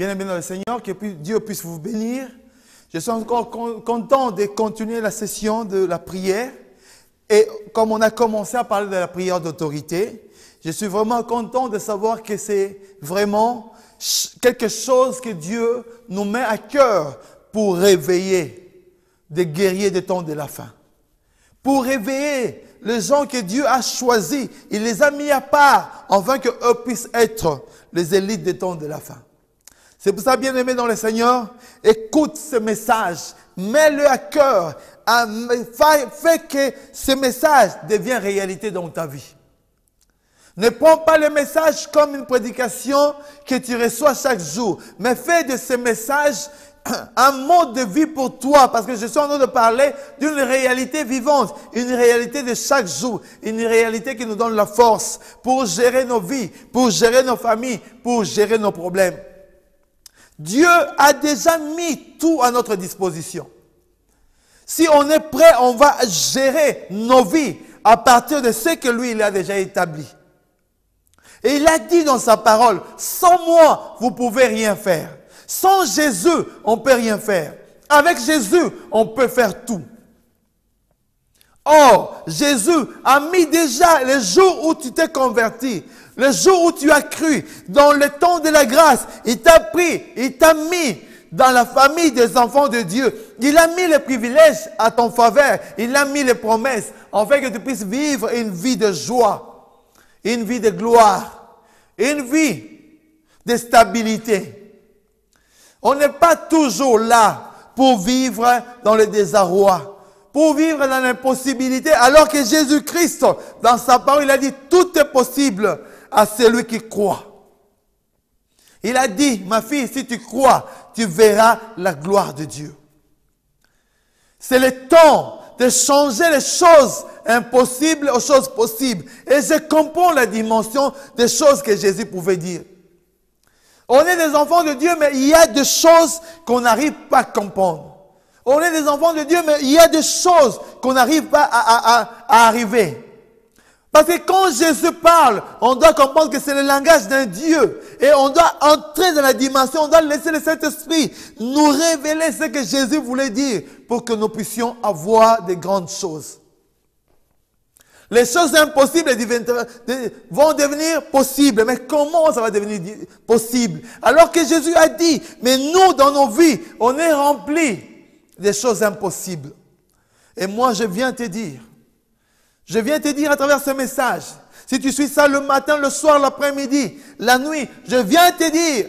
Bien-aimés dans le Seigneur, que Dieu puisse vous bénir. Je suis encore content de continuer la session de la prière. Et comme on a commencé à parler de la prière d'autorité, je suis vraiment content de savoir que c'est vraiment quelque chose que Dieu nous met à cœur pour réveiller des guerriers des temps de la fin. Pour réveiller les gens que Dieu a choisis. Il les a mis à part afin qu'eux puissent être les élites des temps de la fin. C'est pour ça, bien-aimé dans le Seigneur, écoute ce message, mets-le à cœur, fais que ce message devienne réalité dans ta vie. Ne prends pas le message comme une prédication que tu reçois chaque jour, mais fais de ce message un mode de vie pour toi, parce que je suis en train de parler d'une réalité vivante, une réalité de chaque jour, une réalité qui nous donne la force pour gérer nos vies, pour gérer nos familles, pour gérer nos problèmes. Dieu a déjà mis tout à notre disposition. Si on est prêt, on va gérer nos vies à partir de ce que lui, il a déjà établi. Et il a dit dans sa parole, sans moi, vous ne pouvez rien faire. Sans Jésus, on ne peut rien faire. Avec Jésus, on peut faire tout. Or, Jésus a mis déjà le jour où tu t'es converti, le jour où tu as cru, dans le temps de la grâce, il t'a pris, il t'a mis dans la famille des enfants de Dieu. Il a mis les privilèges à ton faveur, il a mis les promesses, afin que tu puisses vivre une vie de joie, une vie de gloire, une vie de stabilité. On n'est pas toujours là pour vivre dans le désarroi, pour vivre dans l'impossibilité, alors que Jésus-Christ, dans sa parole, il a dit, tout est possible à celui qui croit. Il a dit, ma fille, si tu crois, tu verras la gloire de Dieu. C'est le temps de changer les choses impossibles aux choses possibles. Et je comprends la dimension des choses que Jésus pouvait dire. On est des enfants de Dieu, mais il y a des choses qu'on n'arrive pas à comprendre. On est des enfants de Dieu, mais il y a des choses qu'on n'arrive pas à arriver. Parce que quand Jésus parle, on doit comprendre que c'est le langage d'un Dieu. Et on doit entrer dans la dimension, on doit laisser le Saint-Esprit nous révéler ce que Jésus voulait dire pour que nous puissions avoir de grandes choses. Les choses impossibles vont devenir possibles. Mais comment ça va devenir possible? Alors que Jésus a dit, mais nous, dans nos vies, on est remplis des choses impossibles. Et moi, je viens te dire à travers ce message, si tu suis ça le matin, le soir, l'après-midi, la nuit, je viens te dire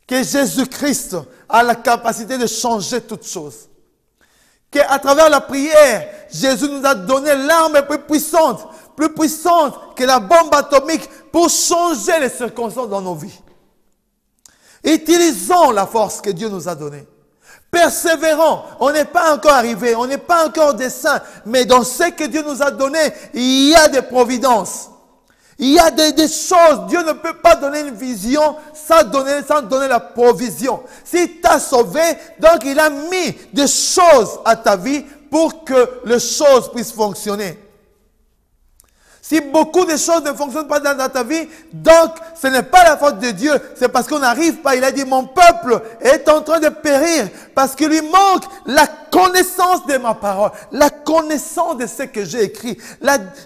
que Jésus-Christ a la capacité de changer toutes choses. Qu'à travers la prière, Jésus nous a donné l'arme plus puissante que la bombe atomique pour changer les circonstances dans nos vies. Utilisons la force que Dieu nous a donnée. Persévérons. On n'est pas encore arrivé, on n'est pas encore des saints, mais dans ce que Dieu nous a donné, il y a des providences. Il y a des choses. Dieu ne peut pas donner une vision sans donner la provision. S'il t'a sauvé, donc il a mis des choses à ta vie pour que les choses puissent fonctionner. Si beaucoup de choses ne fonctionnent pas dans ta vie, donc ce n'est pas la faute de Dieu, c'est parce qu'on n'arrive pas. Il a dit, mon peuple est en train de périr parce qu'il lui manque la connaissance de ma parole, la connaissance de ce que j'ai écrit.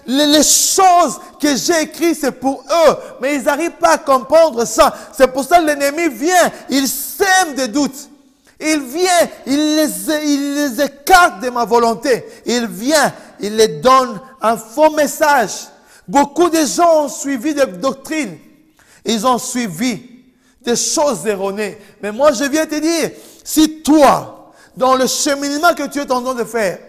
Les choses que j'ai écrites, c'est pour eux, mais ils n'arrivent pas à comprendre ça. C'est pour ça que l'ennemi vient, il sème des doutes. Il vient, il les écarte de ma volonté. Il vient, il les donne un faux message. Beaucoup de gens ont suivi des doctrines. Ils ont suivi des choses erronées. Mais moi, je viens te dire, si toi, dans le cheminement que tu es en train de faire,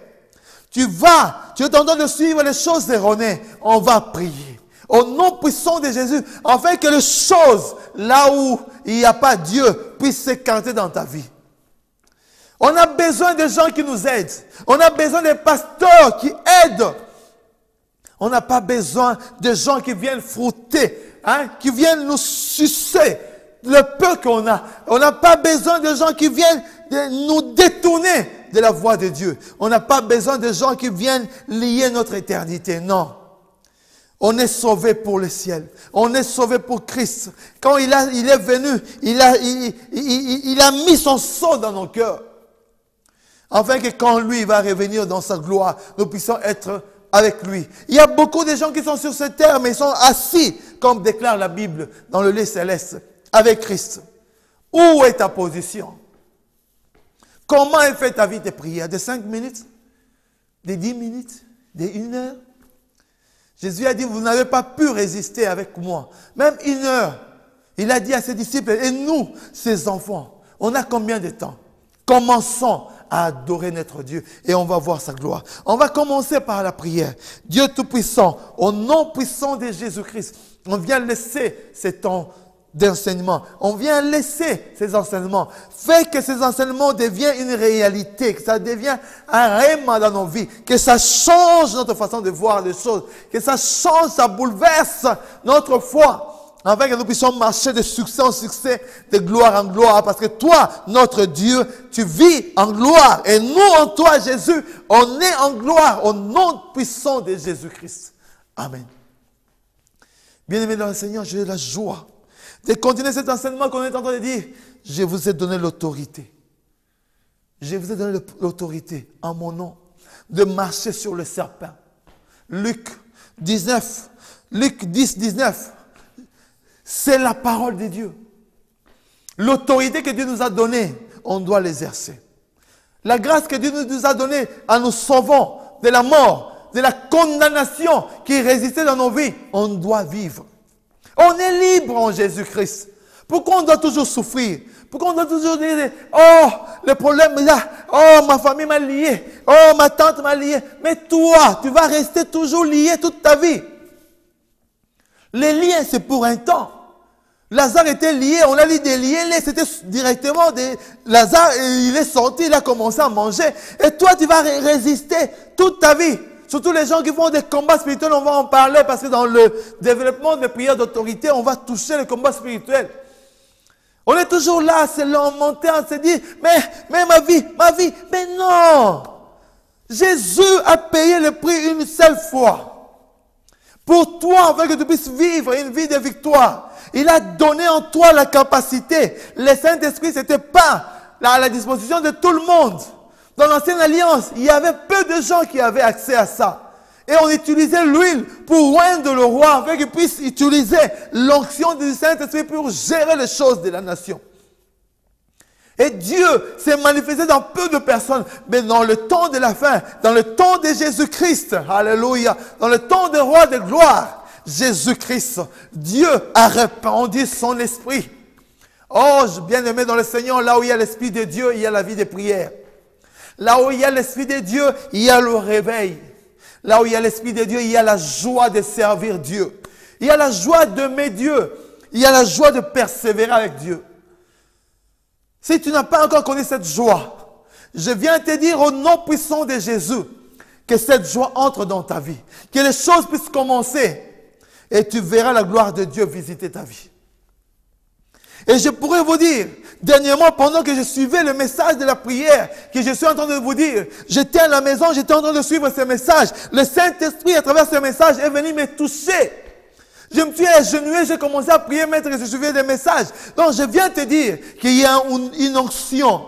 tu es en train de suivre les choses erronées, on va prier. Au nom puissant de Jésus, afin que les choses, là où il n'y a pas Dieu, puissent s'écarter dans ta vie. On a besoin de gens qui nous aident. On a besoin de pasteurs qui aident. On n'a pas besoin de gens qui viennent frotter, qui viennent nous sucer le peu qu'on a. On n'a pas besoin de gens qui viennent nous détourner de la voie de Dieu. On n'a pas besoin de gens qui viennent lier notre éternité. Non. On est sauvé pour le ciel. On est sauvé pour Christ. Quand il est venu, il a mis son sceau dans nos cœurs. Afin que quand lui va revenir dans sa gloire, nous puissions être avec lui. Il y a beaucoup de gens qui sont sur cette terre, mais ils sont assis, comme déclare la Bible, dans le lieu céleste, avec Christ. Où est ta position? Comment est fait ta vie de prière? De 5 minutes? De 10 minutes? De 1 heure? Jésus a dit, vous n'avez pas pu résister avec moi. Même 1 heure. Il a dit à ses disciples, et nous, ses enfants, on a combien de temps? Commençons à adorer notre Dieu et on va voir sa gloire. On va commencer par la prière. Dieu Tout-Puissant, au nom puissant de Jésus-Christ, on vient laisser ces temps d'enseignement. On vient laisser ces enseignements. Fais que ces enseignements deviennent une réalité, que ça devienne un rhéma dans nos vies, que ça change notre façon de voir les choses, que ça change, ça bouleverse notre foi, afin que nous puissions marcher de succès en succès, de gloire en gloire, parce que toi, notre Dieu, tu vis en gloire, et nous en toi, Jésus, on est en gloire, au nom puissant de Jésus-Christ. Amen. Bien-aimés dans le Seigneur, j'ai la joie de continuer cet enseignement qu'on est en train de dire. Je vous ai donné l'autorité. Je vous ai donné l'autorité en mon nom de marcher sur le serpent. Luc 10, 19. C'est la parole de Dieu. L'autorité que Dieu nous a donnée, on doit l'exercer. La grâce que Dieu nous a donnée en nous sauvant de la mort, de la condamnation qui résistait dans nos vies, on doit vivre. On est libre en Jésus-Christ. Pourquoi on doit toujours souffrir? Pourquoi on doit toujours dire, oh, le problème est là, oh, ma famille m'a lié, oh, ma tante m'a lié. Mais toi, tu vas rester toujours lié toute ta vie. Les liens, c'est pour un temps. Lazare était lié, on a dit des liens, c'était directement des... Lazare, il est sorti, il a commencé à manger. Et toi, tu vas résister toute ta vie. Surtout les gens qui font des combats spirituels, on va en parler parce que dans le développement des prières d'autorité, on va toucher le combat spirituel. On est toujours là à se lamenter, à se dire, mais ma vie, mais non! Jésus a payé le prix une seule fois. Pour toi, afin que tu puisses vivre une vie de victoire. Il a donné en toi la capacité. Le Saint-Esprit, ce n'était pas à la disposition de tout le monde. Dans l'Ancienne Alliance, il y avait peu de gens qui avaient accès à ça. Et on utilisait l'huile pour oindre le roi, afin qu'il puisse utiliser l'onction du Saint-Esprit pour gérer les choses de la nation. Et Dieu s'est manifesté dans peu de personnes, mais dans le temps de la fin, dans le temps de Jésus-Christ, alléluia, dans le temps du roi de gloire, Jésus-Christ, Dieu a répandu son esprit. Oh, bien-aimé dans le Seigneur, là où il y a l'esprit de Dieu, il y a la vie de prière. Là où il y a l'esprit de Dieu, il y a le réveil. Là où il y a l'esprit de Dieu, il y a la joie de servir Dieu. Il y a la joie d'aimer Dieu. Il y a la joie de persévérer avec Dieu. Si tu n'as pas encore connu cette joie, je viens te dire au nom puissant de Jésus que cette joie entre dans ta vie. Que les choses puissent commencer et tu verras la gloire de Dieu visiter ta vie. Et je pourrais vous dire, dernièrement, pendant que je suivais le message de la prière, que je suis en train de vous dire, j'étais à la maison, j'étais en train de suivre ce message. Le Saint-Esprit, à travers ce message, est venu me toucher. Je me suis agenouillé, j'ai commencé à prier, maître, et je suivais des messages. Donc, je viens te dire qu'il y a une onction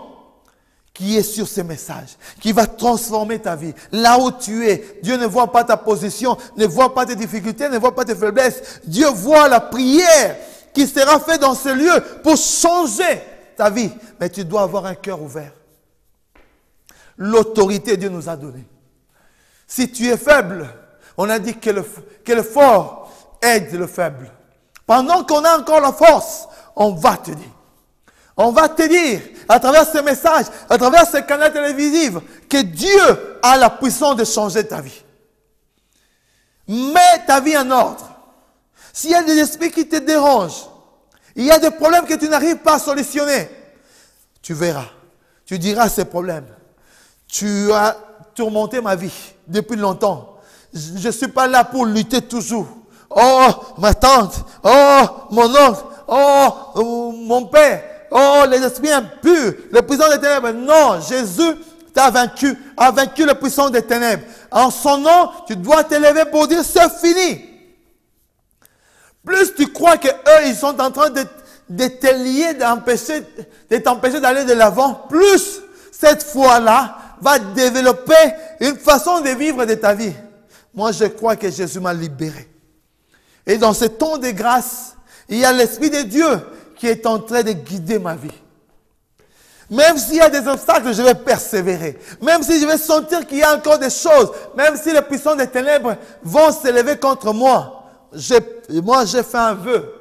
qui est sur ce message, qui va transformer ta vie. Là où tu es, Dieu ne voit pas ta position, ne voit pas tes difficultés, ne voit pas tes faiblesses. Dieu voit la prière qui sera faite dans ce lieu pour changer ta vie. Mais tu dois avoir un cœur ouvert. L'autorité Dieu nous a donnée. Si tu es faible, on a dit que le fort aide le faible. Pendant qu'on a encore la force, on va te dire. On va te dire, à travers ce message, à travers ce canal télévisif, que Dieu a la puissance de changer ta vie. Mets ta vie en ordre. S'il y a des esprits qui te dérangent, il y a des problèmes que tu n'arrives pas à solutionner, tu verras. Tu diras ces problèmes. Tu as tourmenté ma vie depuis longtemps. Je ne suis pas là pour lutter toujours. Oh, ma tante. Oh, mon oncle. Oh, mon père. Oh, les esprits impurs. Le puissant des ténèbres. Non, Jésus t'a vaincu. A vaincu le puissant des ténèbres. En son nom, tu dois t'élever pour dire c'est fini. plus tu crois qu'eux, ils sont en train de te lier, de t'empêcher d'aller de l'avant, plus cette foi-là va développer une façon de vivre de ta vie. Moi, je crois que Jésus m'a libéré. Et dans ce temps de grâce, il y a l'Esprit de Dieu qui est en train de guider ma vie. Même s'il y a des obstacles, je vais persévérer. Même si je vais sentir qu'il y a encore des choses, même si les puissants des ténèbres vont s'élever contre moi, moi j'ai fait un vœu.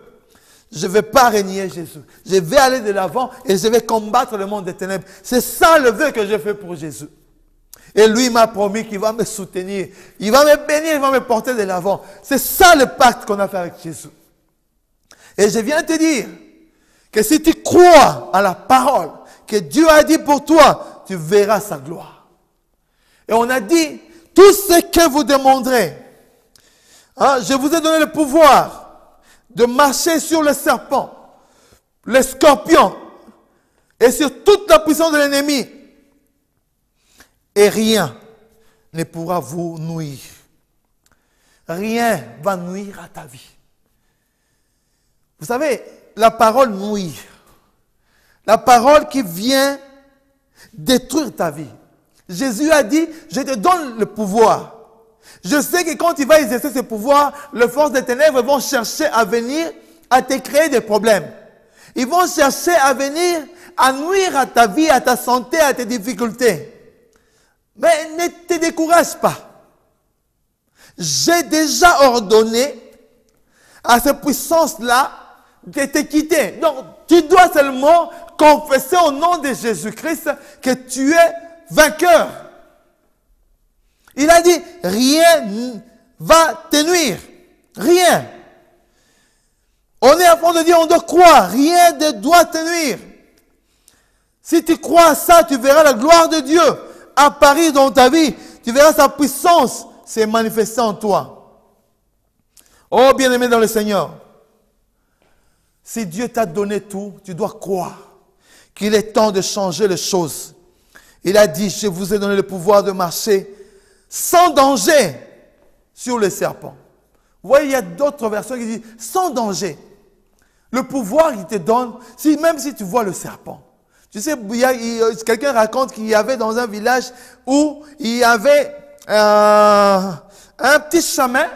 Je ne vais pas renier Jésus. Je vais aller de l'avant et je vais combattre le monde des ténèbres. C'est ça le vœu que j'ai fait pour Jésus. Et lui m'a promis qu'il va me soutenir. Il va me bénir, il va me porter de l'avant. C'est ça le pacte qu'on a fait avec Jésus. Et je viens te dire que si tu crois à la parole que Dieu a dit pour toi, tu verras sa gloire. Et on a dit, tout ce que vous demanderez, je vous ai donné le pouvoir de marcher sur le serpent, le scorpion et sur toute la puissance de l'ennemi. Et rien ne pourra vous nuire. Rien va nuire à ta vie. Vous savez, la parole nuit. La parole qui vient détruire ta vie. Jésus a dit, je te donne le pouvoir. Je sais que quand il va exercer ce pouvoir, les forces des ténèbres vont chercher à venir à te créer des problèmes. Ils vont chercher à venir à nuire à ta vie, à ta santé, à tes difficultés. Mais ne te décourage pas. J'ai déjà ordonné à ces puissances-là de te quitter. Donc, tu dois seulement confesser au nom de Jésus-Christ que tu es vainqueur. Il a dit, rien ne va te nuire. Rien. On est en train de dire, on doit croire. Rien ne doit te nuire. Si tu crois à ça, tu verras la gloire de Dieu apparaître dans ta vie. Tu verras sa puissance se manifester en toi. Oh, bien-aimé dans le Seigneur. Si Dieu t'a donné tout, tu dois croire qu'il est temps de changer les choses. Il a dit, je vous ai donné le pouvoir de marcher sans danger sur les serpents. Vous voyez, il y a d'autres versions qui disent sans danger. Le pouvoir qu'il te donne, même si tu vois le serpent. Tu sais, quelqu'un raconte qu'il y avait dans un village où il y avait un petit chemin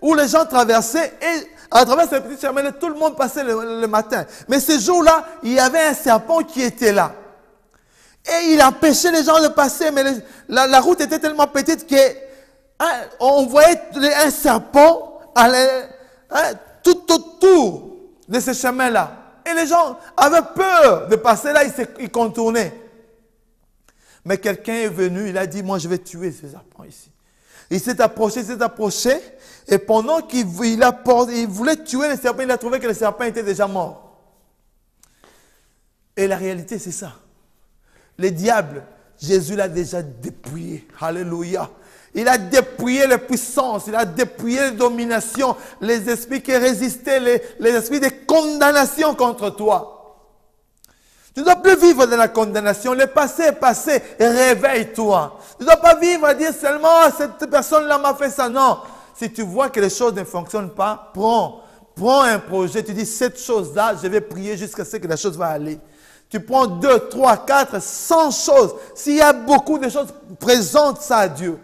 où les gens traversaient et à travers ce petit chemin, tout le monde passait le matin. Mais ce jour-là, il y avait un serpent qui était là. Et il empêchait les gens de passer, mais la route était tellement petite qu'on voyait un serpent tout autour de ce chemin-là. Et les gens avaient peur de passer là, ils contournaient. Mais quelqu'un est venu, il a dit, moi je vais tuer ces serpents ici. Il s'est approché, et pendant qu'il voulait tuer les serpents, il a trouvé que les serpents étaient déjà morts. Et la réalité, c'est ça. Le diable, Jésus l'a déjà dépouillé. Alléluia. Il a dépouillé les puissances, il a dépouillé les dominations, les esprits qui résistaient, les esprits de condamnation contre toi. Tu ne dois plus vivre dans la condamnation. Le passé est passé. Réveille-toi. Tu ne dois pas vivre à dire seulement cette personne-là m'a fait ça. Non. Si tu vois que les choses ne fonctionnent pas, prends un projet. Tu dis cette chose-là, je vais prier jusqu'à ce que la chose va aller. Tu prends 2, 3, 4, 100 choses. S'il y a beaucoup de choses, présente ça à Dieu.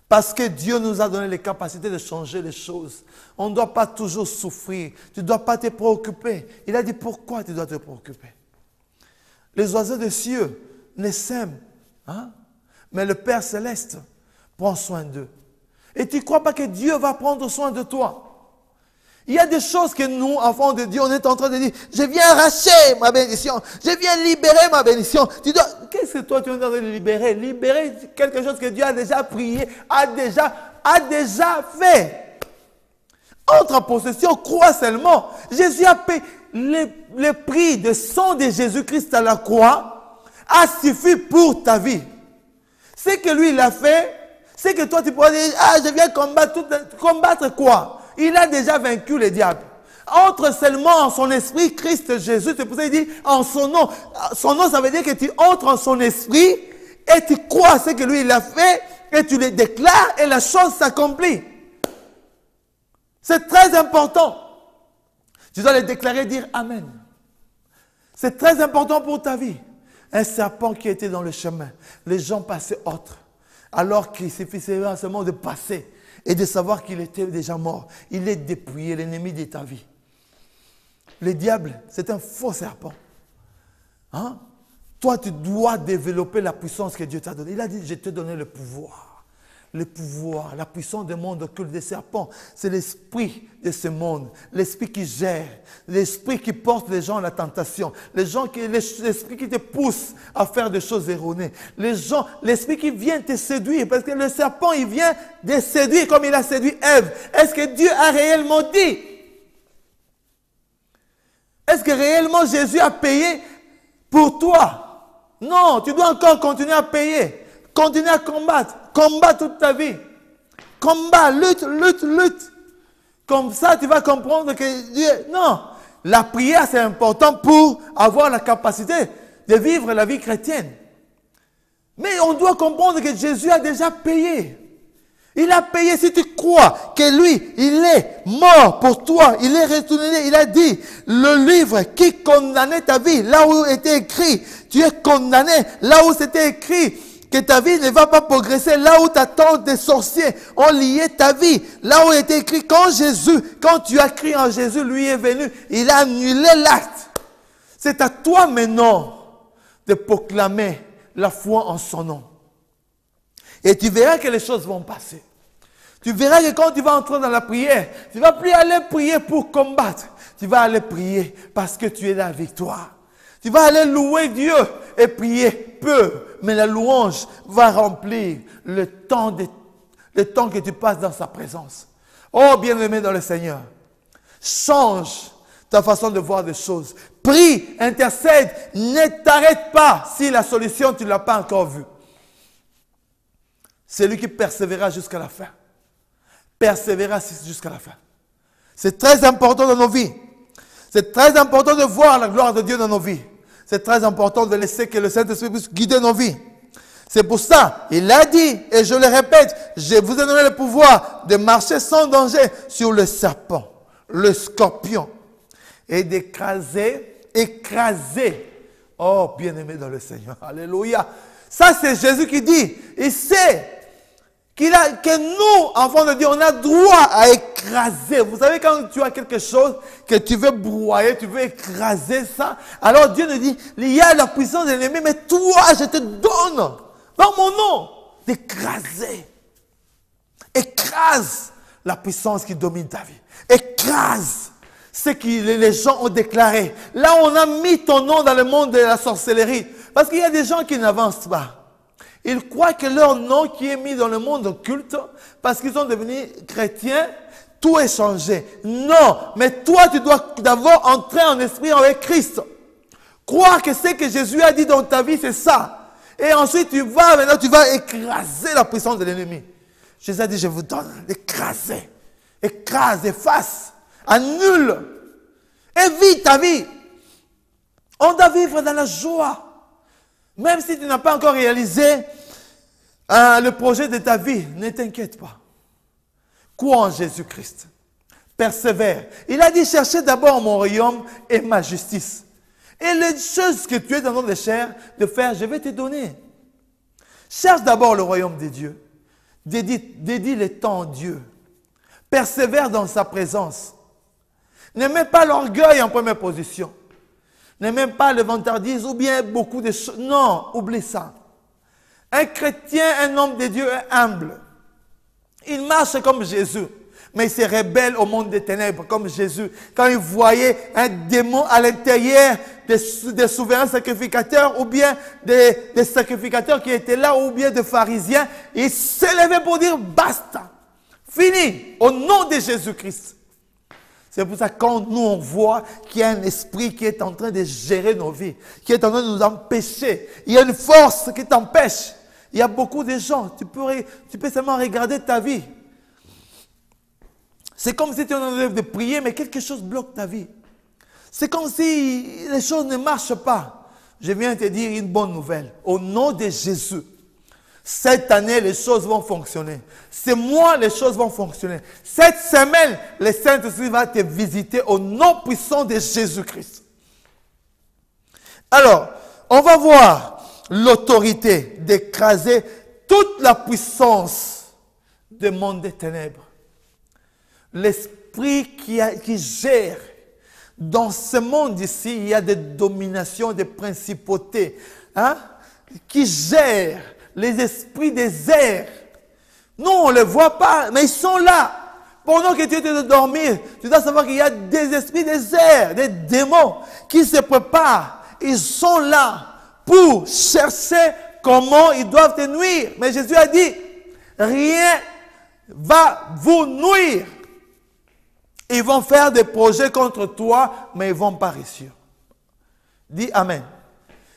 Parce que Dieu nous a donné les capacités de changer les choses. On ne doit pas toujours souffrir. Tu ne dois pas te préoccuper. Il a dit pourquoi tu dois te préoccuper. Les oiseaux des cieux ne sèment. Mais le Père Céleste prend soin d'eux. Et tu ne crois pas que Dieu va prendre soin de toi. Il y a des choses que nous, enfants de Dieu, on est en train de dire, je viens arracher ma bénédiction, je viens libérer ma bénédiction. Qu'est-ce que toi tu es en train de libérer? Libérer quelque chose que Dieu a déjà prié, a déjà fait. Entre en possession, crois seulement. Jésus a payé le prix de sang de Jésus-Christ à la croix, a suffi pour ta vie. Ce que lui il a fait, c'est que toi tu pourrais dire, je viens combattre quoi? Il a déjà vaincu le diable. Entre seulement en son esprit, Christ Jésus, c'est pour ça qu'il dit en son nom. Son nom, ça veut dire que tu entres en son esprit et tu crois à ce que lui il a fait et tu le déclares et la chose s'accomplit. C'est très important. Tu dois les déclarer et dire Amen. C'est très important pour ta vie. Un serpent qui était dans le chemin. Les gens passaient autres. Alors qu'il suffisait seulement de passer et de savoir qu'il était déjà mort. Il est dépouillé, l'ennemi de ta vie. Le diable, c'est un faux serpent. Hein? Toi, tu dois développer la puissance que Dieu t'a donnée. Il a dit, je t'ai donné le pouvoir. Le pouvoir, la puissance du monde occulte des serpents, c'est l'esprit de ce monde, l'esprit qui gère, l'esprit qui porte les gens à la tentation, l'esprit qui te pousse à faire des choses erronées, l'esprit qui vient te séduire, parce que le serpent, il vient te séduire comme il a séduit Ève. Est-ce que Dieu a réellement dit? Est-ce que réellement Jésus a payé pour toi? Non, tu dois encore continuer à payer. Continue à combattre. Combat toute ta vie. Combat, lutte, lutte, lutte. Comme ça, tu vas comprendre que Dieu... Non, la prière, c'est important pour avoir la capacité de vivre la vie chrétienne. Mais on doit comprendre que Jésus a déjà payé. Il a payé. Si tu crois que lui, il est mort pour toi, il est retourné, il a dit, le livre qui condamnait ta vie, là où était écrit, tu es condamné, là où c'était écrit, que ta vie ne va pas progresser, là où ta tante des sorciers ont lié ta vie, là où il était écrit, quand tu as crié en Jésus, lui est venu, il a annulé l'acte. C'est à toi maintenant de proclamer la foi en son nom. Et tu verras que les choses vont passer. Tu verras que quand tu vas entrer dans la prière, tu ne vas plus aller prier pour combattre. Tu vas aller prier parce que tu es la victoire. Tu vas aller louer Dieu et prier peu. Mais la louange va remplir le temps que tu passes dans sa présence. Oh, bien-aimé dans le Seigneur, change ta façon de voir des choses. Prie, intercède, ne t'arrête pas si la solution, tu ne l'as pas encore vue. C'est lui qui persévérera jusqu'à la fin. Persévérera jusqu'à la fin. C'est très important dans nos vies. C'est très important de voir la gloire de Dieu dans nos vies. C'est très important de laisser que le Saint-Esprit puisse guider nos vies. C'est pour ça, il a dit, et je le répète, je vous ai donné le pouvoir de marcher sans danger sur le serpent, le scorpion, et d'écraser, oh, bien-aimé dans le Seigneur, alléluia. Ça, c'est Jésus qui dit, il sait que nous, enfants de Dieu, on a droit à écraser. Vous savez, quand tu as quelque chose que tu veux broyer, tu veux écraser ça, alors Dieu nous dit, il y a la puissance de l'ennemi, mais toi, je te donne, dans mon nom, d'écraser. Écrase la puissance qui domine ta vie. Écrase ce que les gens ont déclaré. Là, on a mis ton nom dans le monde de la sorcellerie. Parce qu'il y a des gens qui n'avancent pas. Ils croient que leur nom qui est mis dans le monde occulte, parce qu'ils sont devenus chrétiens, tout est changé. Non, mais toi, tu dois d'abord entrer en esprit avec Christ. Croire que ce que Jésus a dit dans ta vie, c'est ça. Et ensuite, maintenant, tu vas écraser la puissance de l'ennemi. Jésus a dit, je vous donne d'écraser. Écrase, efface, annule. Évite ta vie. On doit vivre dans la joie. Même si tu n'as pas encore réalisé le projet de ta vie, ne t'inquiète pas. Crois en Jésus-Christ. Persévère. Il a dit, cherchez d'abord mon royaume et ma justice. Et les choses que tu es dans ton chair de faire, je vais te donner. Cherche d'abord le royaume de Dieu. Dédie le temps en Dieu. Persévère dans sa présence. Ne mets pas l'orgueil en première position. Ne mets pas le vantardise ou bien beaucoup de choses. Non, oublie ça. Un chrétien, un homme de Dieu est humble. Il marche comme Jésus. Mais il se rebelle au monde des ténèbres comme Jésus. Quand il voyait un démon à l'intérieur des souverains sacrificateurs ou bien des sacrificateurs qui étaient là ou bien des pharisiens, il s'élevait pour dire basta. Fini. Au nom de Jésus-Christ. C'est pour ça que quand nous on voit qu'il y a un esprit qui est en train de gérer nos vies, qui est en train de nous empêcher, il y a une force qui t'empêche. Il y a beaucoup de gens, tu peux seulement regarder ta vie. C'est comme si tu es en train de prier, mais quelque chose bloque ta vie. C'est comme si les choses ne marchent pas. Je viens te dire une bonne nouvelle. Au nom de Jésus, Cette année, les choses vont fonctionner. Ce mois, les choses vont fonctionner. Cette semaine, le Saint-Esprit va te visiter au nom puissant de Jésus-Christ. Alors, on va voir l'autorité d'écraser toute la puissance du monde des ténèbres. L'esprit qui gère. Dans ce monde ici, il y a des dominations, des principautés qui gèrent les esprits des airs. Nous, on ne les voit pas, mais ils sont là. Pendant que tu es de dormir, tu dois savoir qu'il y a des esprits des airs, des démons qui se préparent. Ils sont là pour chercher comment ils doivent te nuire. Mais Jésus a dit, rien va vous nuire. Ils vont faire des projets contre toi, mais ils ne vont pas réussir. Dis Amen.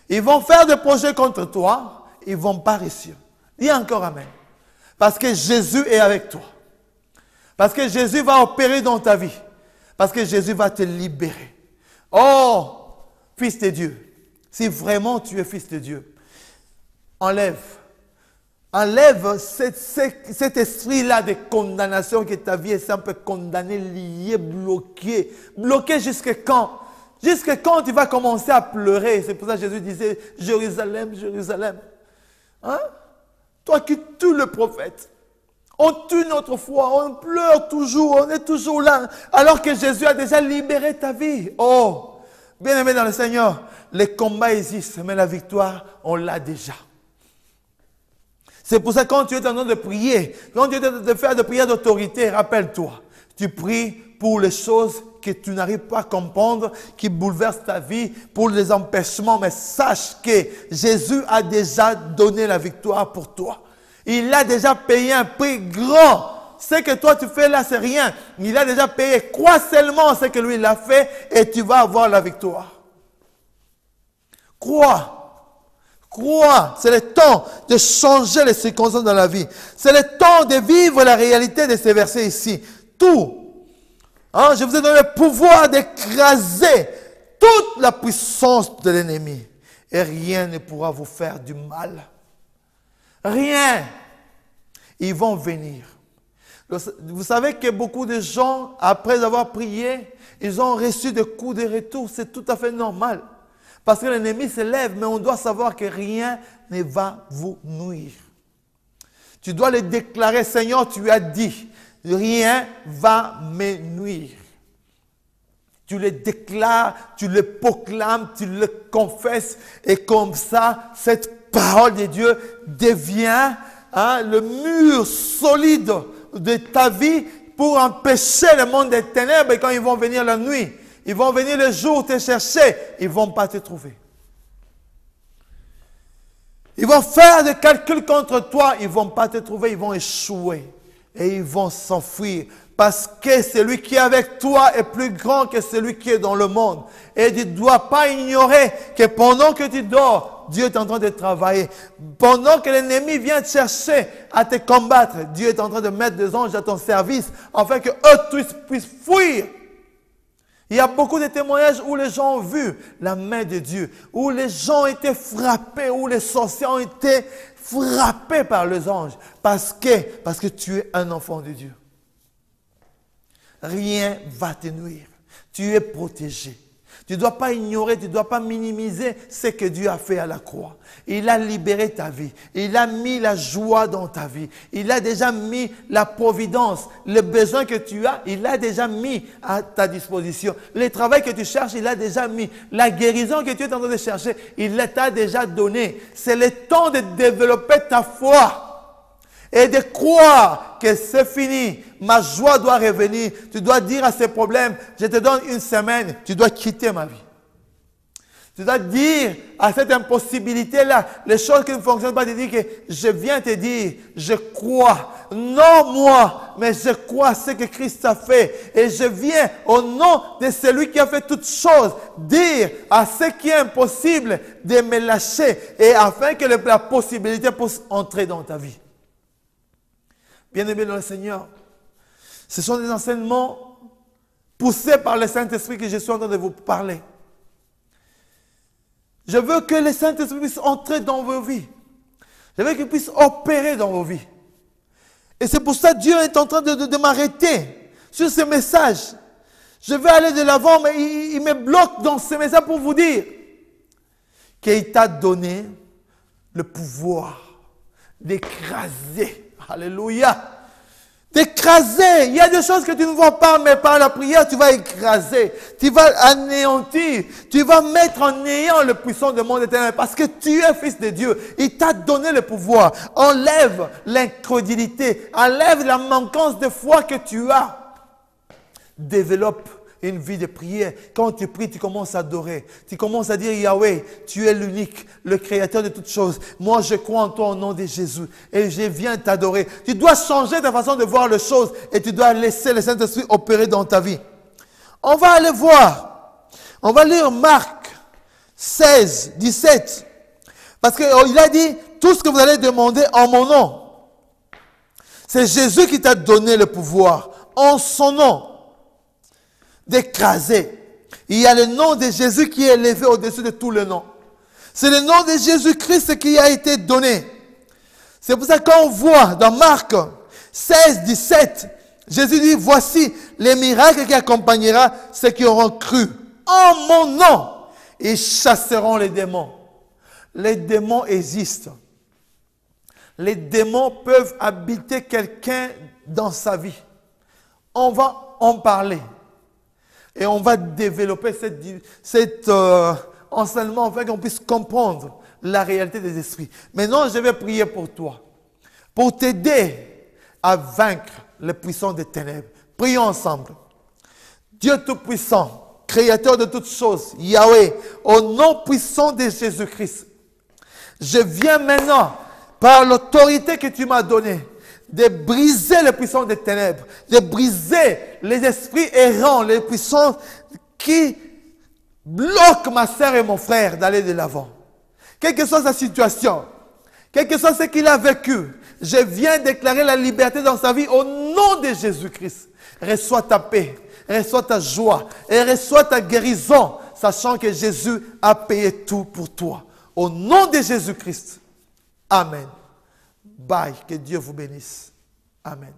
Ils vont faire des projets contre toi, ils ne vont pas réussir. Dis encore Amen. Parce que Jésus est avec toi. Parce que Jésus va opérer dans ta vie. Parce que Jésus va te libérer. Oh, fils de Dieu, si vraiment tu es fils de Dieu, enlève cet esprit-là de condamnation que ta vie est un peu condamnée, liée, bloquée. Bloquée jusqu'à quand? Jusqu'à quand tu vas commencer à pleurer? C'est pour ça que Jésus disait, Jérusalem, Jérusalem. Hein? Toi qui tues le prophète. On tue notre foi, on pleure toujours, on est toujours là. Alors que Jésus a déjà libéré ta vie. Oh, bien-aimé dans le Seigneur, les combats existent, mais la victoire, on l'a déjà. C'est pour ça que quand tu es en train de prier, quand tu es en train de faire des prières d'autorité, rappelle-toi, tu pries pour les choses que tu n'arrives pas à comprendre, qui bouleversent ta vie, pour les empêchements, mais sache que Jésus a déjà donné la victoire pour toi. Il a déjà payé un prix grand. Ce que toi tu fais là, c'est rien. Il a déjà payé. Crois seulement ce que lui il a fait et tu vas avoir la victoire. Crois. Crois, c'est le temps de changer les circonstances dans la vie. C'est le temps de vivre la réalité de ces versets ici. Tout. Je vous ai donné le pouvoir d'écraser toute la puissance de l'ennemi. Et rien ne pourra vous faire du mal. Rien. Ils vont venir. Vous savez que beaucoup de gens, après avoir prié, ils ont reçu des coups de retour. C'est tout à fait normal. Parce que l'ennemi se lève, mais on doit savoir que rien ne va vous nuire. Tu dois le déclarer, Seigneur, tu as dit, rien va me nuire. Tu le déclares, tu le proclames, tu le confesses, et comme ça, cette parole de Dieu devient le mur solide de ta vie pour empêcher le monde des ténèbres quand ils vont venir la nuit. Ils vont venir le jour te chercher, ils ne vont pas te trouver. Ils vont faire des calculs contre toi, ils ne vont pas te trouver, ils vont échouer. Et ils vont s'enfuir. Parce que celui qui est avec toi est plus grand que celui qui est dans le monde. Et tu ne dois pas ignorer que pendant que tu dors, Dieu est en train de travailler. Pendant que l'ennemi vient te chercher à te combattre, Dieu est en train de mettre des anges à ton service afin qu'eux puissent fuir. Il y a beaucoup de témoignages où les gens ont vu la main de Dieu, où les gens ont été frappés, où les sorciers ont été frappés par les anges. Parce que tu es un enfant de Dieu. Rien ne va te nuire. Tu es protégé. Tu ne dois pas ignorer, tu ne dois pas minimiser ce que Dieu a fait à la croix. Il a libéré ta vie. Il a mis la joie dans ta vie. Il a déjà mis la providence. Le besoin que tu as, il a déjà mis à ta disposition. Le travail que tu cherches, il a déjà mis. La guérison que tu es en train de chercher, il t'a déjà donné. C'est le temps de développer ta foi. Et de croire que c'est fini, ma joie doit revenir. Tu dois dire à ces problèmes, je te donne une semaine, tu dois quitter ma vie. Tu dois dire à cette impossibilité-là, les choses qui ne fonctionnent pas, tu dis que je viens te dire, je crois, non moi, mais je crois ce que Christ a fait. Et je viens au nom de celui qui a fait toutes choses, dire à ce qui est impossible de me lâcher et afin que la possibilité puisse entrer dans ta vie. Bien-aimés dans le Seigneur, ce sont des enseignements poussés par le Saint-Esprit que je suis en train de vous parler. Je veux que le Saint-Esprit puisse entrer dans vos vies. Je veux qu'il puisse opérer dans vos vies. Et c'est pour ça que Dieu est en train de m'arrêter sur ce message. Je vais aller de l'avant, mais il me bloque dans ce message pour vous dire qu'il t'a donné le pouvoir d'écraser. Alléluia. D'écraser. Il y a des choses que tu ne vois pas, mais par la prière, tu vas écraser. Tu vas anéantir. Tu vas mettre en néant le puissant du monde éternel. Parce que tu es fils de Dieu. Il t'a donné le pouvoir. Enlève l'incrédulité. Enlève la manquance de foi que tu as. Développe une vie de prière. Quand tu pries, tu commences à adorer. Tu commences à dire, Yahweh, tu es l'unique, le créateur de toutes choses. Moi, je crois en toi au nom de Jésus. Et je viens t'adorer. Tu dois changer ta façon de voir les choses. Et tu dois laisser le Saint-Esprit opérer dans ta vie. On va aller voir. On va lire Marc 16, 17. Parce qu'il a dit, tout ce que vous allez demander en mon nom. C'est Jésus qui t'a donné le pouvoir. En son nom. D'écraser. Il y a le nom de Jésus qui est élevé au-dessus de tous les noms. C'est le nom de Jésus-Christ qui a été donné. C'est pour ça qu'on voit dans Marc 16, 17, Jésus dit, voici les miracles qui accompagnera ceux qui auront cru. En mon nom, ils chasseront les démons. Les démons existent. Les démons peuvent habiter quelqu'un dans sa vie. On va en parler. Et on va développer cet enseignement afin qu'on puisse comprendre la réalité des esprits. Maintenant, je vais prier pour toi. Pour t'aider à vaincre les puissants des ténèbres. Prions ensemble. Dieu Tout-Puissant, Créateur de toutes choses, Yahweh, au nom puissant de Jésus-Christ, je viens maintenant, par l'autorité que tu m'as donnée, de briser les puissants des ténèbres, de briser les esprits errants, les puissants qui bloquent ma sœur et mon frère d'aller de l'avant. Quelle que soit sa situation, quel que soit ce qu'il a vécu, je viens déclarer la liberté dans sa vie au nom de Jésus-Christ. Reçois ta paix, reçois ta joie et reçois ta guérison, sachant que Jésus a payé tout pour toi. Au nom de Jésus-Christ. Amen. Bye. Que Dieu vous bénisse. Amen.